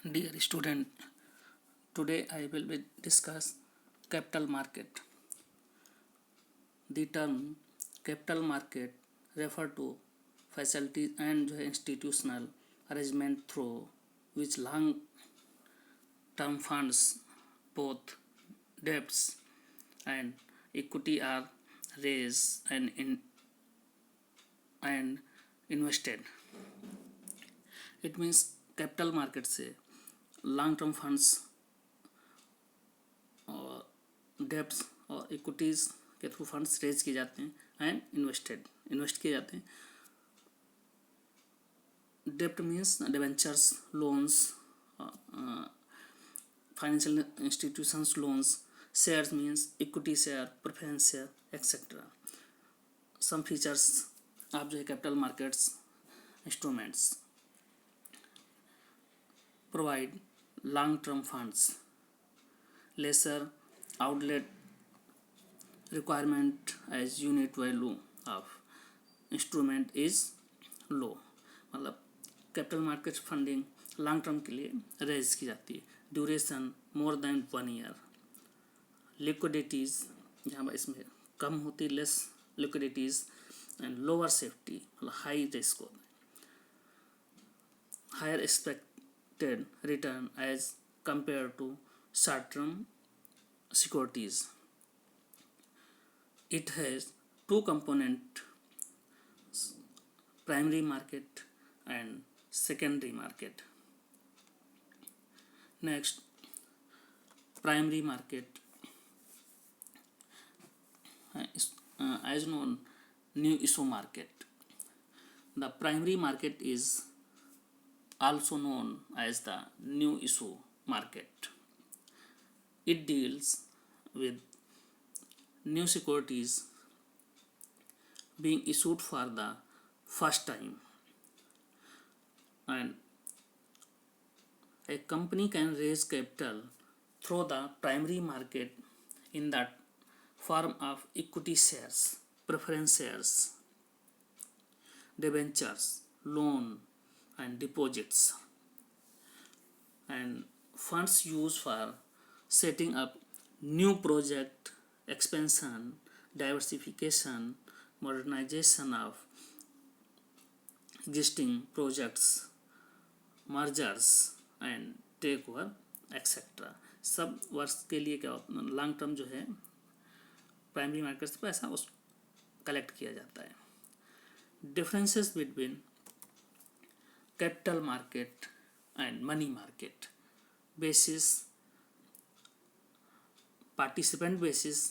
Dear student, today I will be discuss capital market. The term capital market refer to facilities and institutional arrangement through which long term funds, both debts and equity are raised and invested. It means capital market से long term funds और debts और equities के through funds raise किए जाते हैं and invest किए जाते हैं. डेब्ट means debentures, loans, financial institutions loans. Shares means equity share, preference share etcetera. Some features आप जो है capital markets instruments provide long-term funds, lesser outlet requirement as unit value of instrument is low. मतलब capital market funding long term के लिए raise की जाती है. Duration more than 1 year. Liquidities यहाँ पर इसमें कम होती, less liquidities and lower safety, मतलब हाई रिस्क होता है. Higher expect return as compared to short-term securities. It has two components: primary market and secondary market. Next, primary market, as known, new issue market. The primary market is also known as the new issue market. It deals with new securities being issued for the first time, and a company can raise capital through the primary market in the form of equity shares, preference shares, debentures, loan and deposits, and funds used for setting up new project, expansion, diversification, modernization of existing projects, mergers and takeover etc. सब वर्ष के लिए क्या होता है, long term जो है primary market से पैसा उस कलेक्ट किया जाता है. Differences between capital market and money market. Basis, participant basis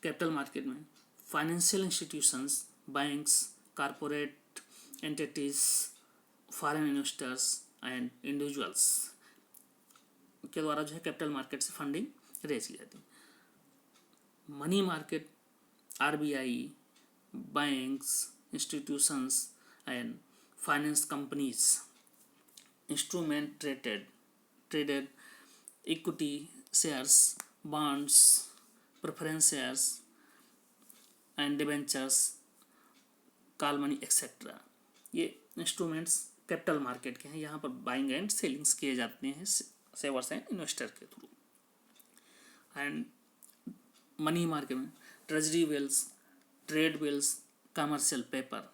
capital market में financial institutions, banks, corporate entities, foreign investors and individuals के द्वारा जो है कैपिटल मार्केट से फंडिंग रेज की जाती है. Money market RBI, banks, institutions and finance companies instrument traded equity shares, bonds, preference shares and debentures, call money etc. ये instruments capital market के हैं. यहाँ पर बाइंग एंड सेलिंग्स किए जाते हैं सेवर्स एंड इन्वेस्टर के थ्रू. एंड मनी मार्केट में treasury bills, trade bills, commercial paper.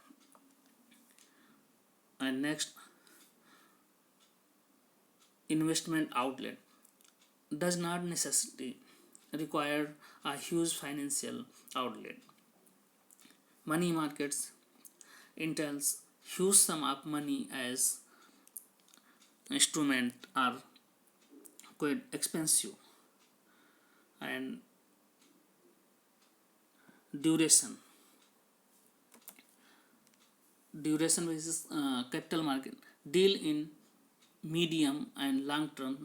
And next, investment outlet does not necessarily require a huge financial outlet. Money markets entails huge sum of money as instrument are quite expensive. And duration basis capital market deal in medium and long term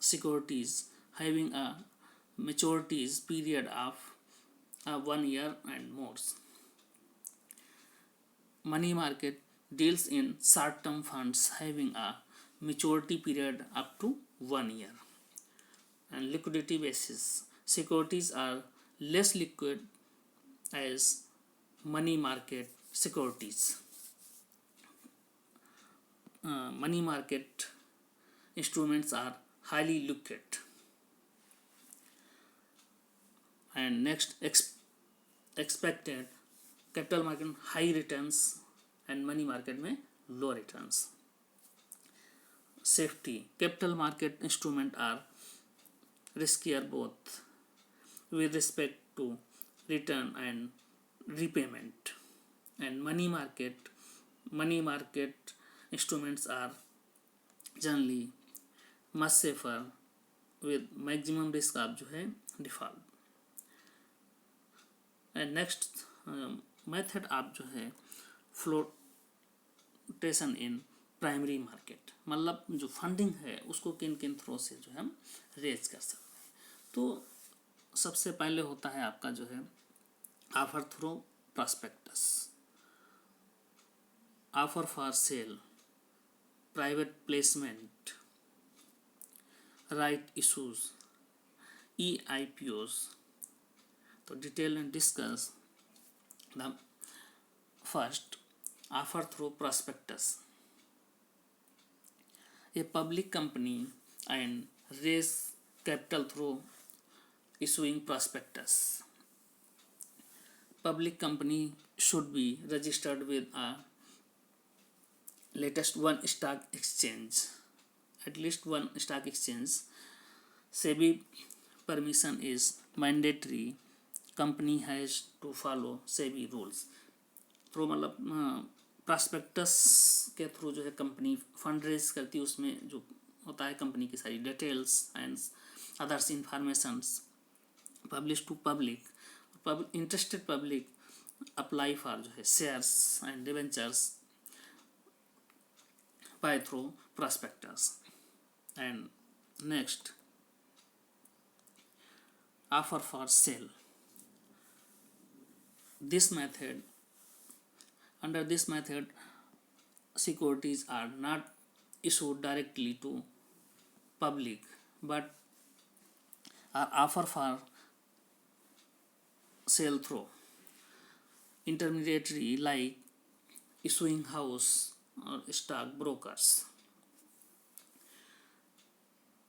securities having a maturities period of 1 year and more. Money market deals in short term funds having a maturity period up to 1 year. And liquidity basis securities are less liquid as money market securities. Money market instruments are highly liquid. And next, expected capital market high returns and money market में low returns. Safety, capital market instrument are riskier both with respect to return and repayment, and money market instruments are generally much safer with maximum risk of जो है default. And next method आप जो है flotation in primary market, मतलब जो funding है उसको किन किन थ्रो से जो है हम रेज कर सकते हैं. तो सबसे पहले होता है आपका जो है offer through prospectus, offer for sale, private placement, right issues, EIPOs. तो detail and discuss the first offer through prospectus. A public company and raise capital through issuing prospectus. Public company should be registered with a latest one stock exchange, at least one stock exchange. SEBI permission is mandatory. Company has to follow SEBI rules. तो मतलब prospectus के through जो है company fund raise करती है, उसमें जो होता है कंपनी की सारी details and others informations publish to public. Interested public apply for जो है shares and debentures by through prospectus. And next offer for sale. This method, under this method, securities are not issued directly to public but are offered for sale through intermediary like issuing house or stock brokers.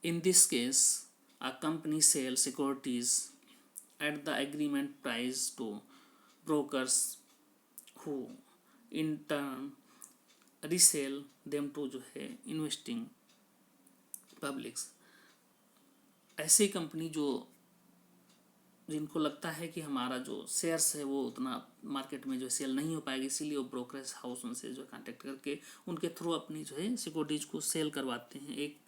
In this case, a company sells securities at the agreement price to brokers who in turn resell them to जो है investing publics. ऐसी company जो जिनको लगता है कि हमारा जो शेयर्स है वो उतना मार्केट में जो सेल नहीं हो पाएगी, इसीलिए वो ब्रोकरेज हाउस उनसे जो कांटेक्ट करके उनके थ्रू अपनी जो है सिक्योरिटीज को सेल करवाते हैं एक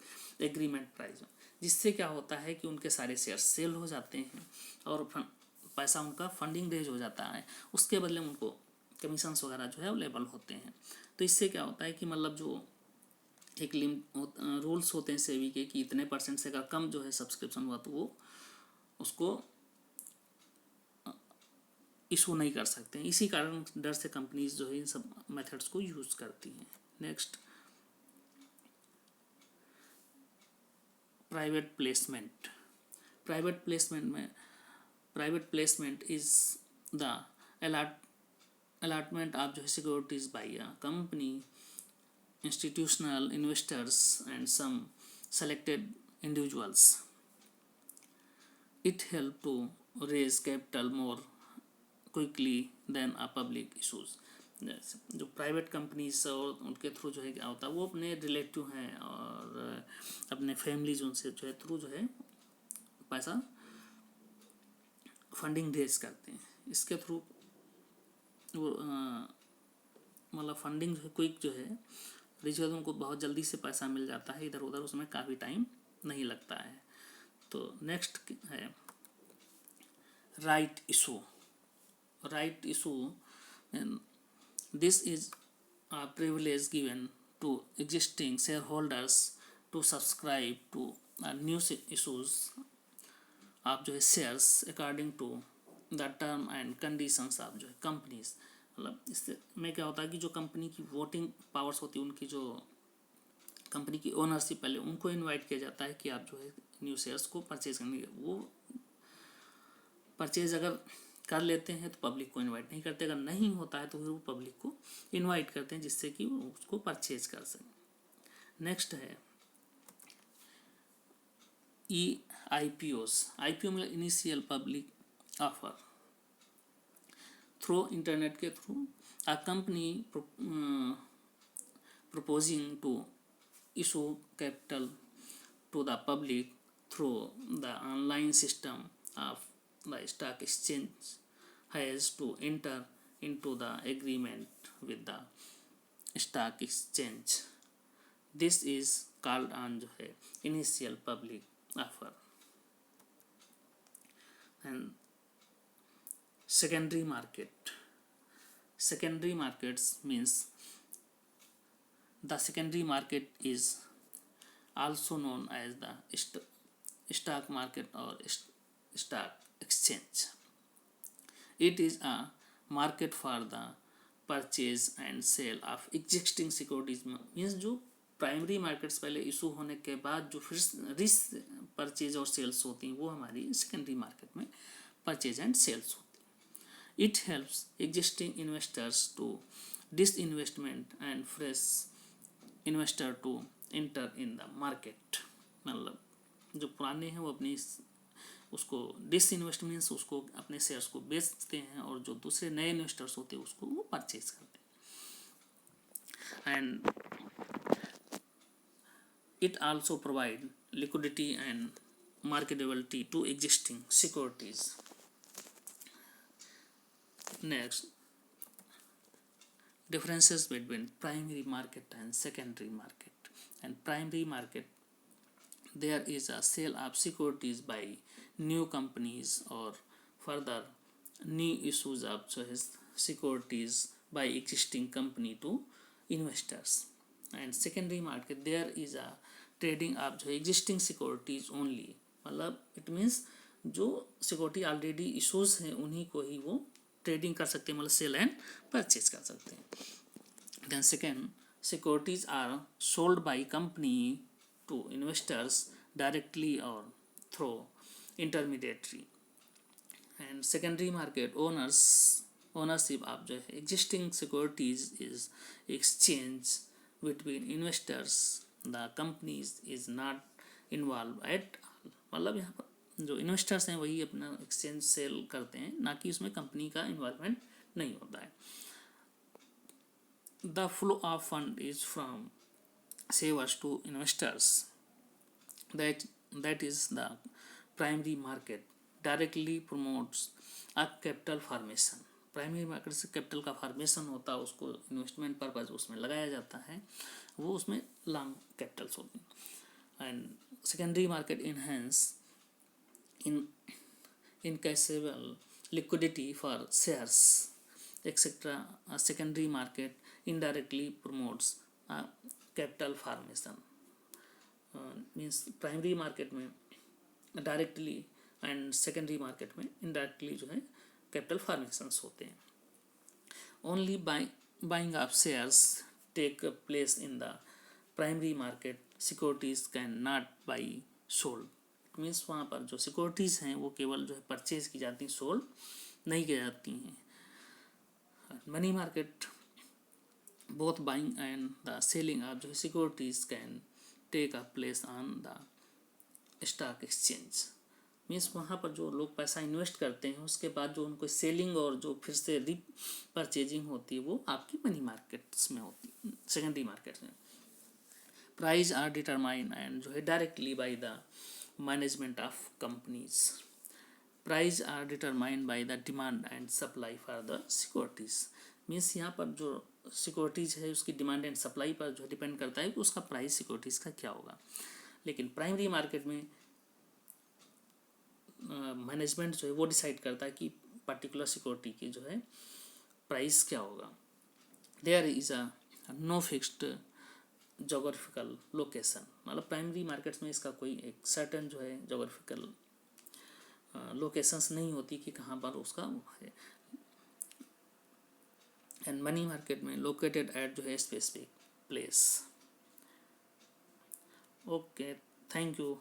एग्रीमेंट प्राइस में, जिससे क्या होता है कि उनके सारे शेयर्स सेल हो जाते हैं और पैसा उनका फंडिंग रेज हो जाता है. उसके बदले में उनको कमीशंस वगैरह जो है अवेलेबल होते हैं. तो इससे क्या होता है कि मतलब जो एक रूल्स होते हैं सेबी के कि इतने % से अगर कम जो है सब्सक्रिप्शन हुआ तो वो उसको इशू नहीं कर सकते हैं. इसी कारण डर से कंपनीज जो है इन सब मेथड्स को यूज़ करती हैं. Next private placement. Private placement में private placement is the allotment of जो है securities by a company, institutional investors and some selected individuals. It help to raise capital more quickly than a public issues. जो private companies और उनके through जो है क्या होता है वो अपने रिलेटिव हैं और अपने फैमिलीज उनसे जो है थ्रू जो है पैसा फंडिंग रेज करते हैं. इसके थ्रू वो मतलब फंडिंग जो है क्विक जो है रेज करते उनको बहुत जल्दी से पैसा मिल जाता है इधर उधर, उसमें काफ़ी टाइम नहीं लगता है. तो नेक्स्ट है right issue. Right issue this is a privilege given to existing shareholders to subscribe to new issues आप जो है shares according to the term and conditions आप जो है कंपनीज. मतलब इससे में क्या होता है कि जो कंपनी की वोटिंग पावर्स होती है, उनकी जो कंपनी की ओनरशिप पहले उनको इनवाइट किया जाता है कि आप जो है न्यू शेयर्स को परचेज करने. वो परचेज अगर कर लेते हैं तो पब्लिक को इनवाइट नहीं करते, अगर नहीं होता है तो फिर वो पब्लिक को इनवाइट करते हैं जिससे कि वो उसको परचेज कर सकें. नेक्स्ट है IPOs. IPO मतलब initial public offer. Through internet के through a company proposing to issue capital to the public through the online system of the stock exchange has to enter into the agreement with the stock exchange. This is called on जो है initial public offer. And secondary market. Secondary markets means the secondary market is also known as the stock market or stock exchange. It is a market for the purchase and sale of existing securities. means जो primary markets पहले issue होने के बाद जो फिर risk purchase और sales होती हैं वो हमारी सेकेंडरी मार्केट में परचेज एंड सेल्स होती है. It helps existing investors to disinvestment and fresh investor to enter in the market. मतलब जो पुराने हैं वो अपनी उसको डिसइन्वेस्टमेंट्स उसको अपने शेयर्स को बेचते हैं और जो दूसरे नए इन्वेस्टर्स होते हैं उसको वो परचेज करते हैं. And it also provide liquidity and marketability to existing securities. Next, differences between primary market and secondary market. And primary market, there is a sale of securities by new companies or further new issues of securities by existing company to investors. And secondary market, there is a trading of जो existing securities only. मतलब it means जो security already issues हैं उन्हीं को ही वो trading कर सकते हैं, मतलब सेल एंड परचेज कर सकते हैं. Then second, securities are sold by company to investors directly और through intermediary. And secondary market ownership of जो है existing securities is exchange between investors. The companies is not involved at all. मतलब यहाँ पर जो इन्वेस्टर्स हैं वही अपना एक्सचेंज सेल करते हैं, ना कि उसमें कंपनी का इन्वॉल्वमेंट नहीं होता है. The flow of fund is from savers to investors. That is the primary market. Directly promotes a capital formation. Primary market से कैपिटल का फॉर्मेशन होता है, उसको इन्वेस्टमेंट पर्पज उसमें लगाया जाता है, वो उसमें लॉन्ग कैपिटल्स होती हैं. And secondary market enhance encashable liquidity for shares etcetera. Secondary market indirectly promotes capital formation. Means primary market में डायरेक्टली एंड सेकेंडरी मार्केट में इनडायरेक्टली जो है कैपिटल फॉर्मेशंस होते हैं. Only buying of shares take place in the primary market. Securities can not by sold. Means वहाँ पर जो securities हैं वो केवल जो है परचेज की जाती हैं, सोल्ड नहीं की जाती हैं. Money market both buying and the selling of जो securities can take a place on the stock exchange. Means वहाँ पर जो लोग पैसा इन्वेस्ट करते हैं उसके बाद जो उनको सेलिंग और जो फिर से रीपरचेजिंग होती है वो आपकी मनी मार्केट्स में होती है, सेकेंडरी मार्केट्स में. प्राइस आर डिटरमाइन एंड जो है directly by the management of companies. Price are determine by the demand and supply for the securities. Means यहाँ पर जो सिक्योरिटीज है उसकी डिमांड एंड सप्लाई पर जो डिपेंड करता है कि उसका प्राइस सिक्योरिटीज़ का क्या होगा. लेकिन प्राइमरी मार्केट में मैनेजमेंट जो है वो डिसाइड करता है कि पर्टिकुलर सिक्योरिटी की जो है प्राइस क्या होगा. There is a no fixed geographical location. मतलब प्राइमरी मार्केट्स में इसका कोई एक सर्टेन जो है जोग्राफिकल लोकेशंस नहीं होती कि कहाँ पर उसका है. एंड मनी मार्केट में लोकेटेड एट जो है specific place. Okay, thank you.